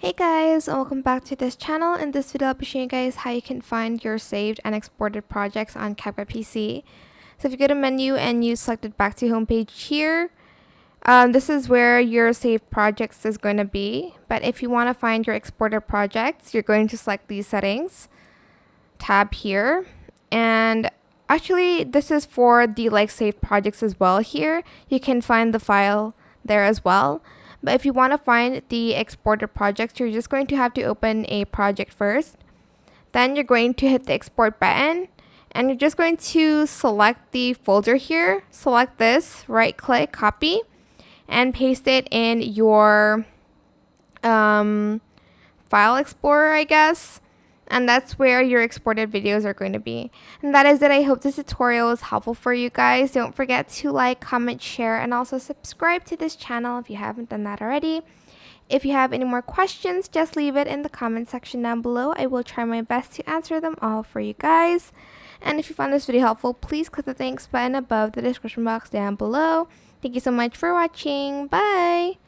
Hey guys, and welcome back to this channel. In this video, I'll be showing you guys how you can find your saved and exported projects on CapCut PC. So if you go to menu and you select back to homepage here, this is where your saved projects is going to be. But if you want to find your exported projects, you're going to select these settings tab here. And actually, this is for the saved projects as well here. You can find the file there as well. But if you want to find the exported projects, you're just going to have to open a project first. Then you're going to hit the export button and you're just going to select the folder here. Select this, right click, copy, and paste it in your file explorer, I guess. And that's where your exported videos are going to be. And that is it. I hope this tutorial was helpful for you guys. Don't forget to like, comment, share, and also subscribe to this channel if you haven't done that already. If you have any more questions, just leave it in the comment section down below. I will try my best to answer them all for you guys. And if you found this video helpful, please click the thanks button above the description box down below. Thank you so much for watching. Bye!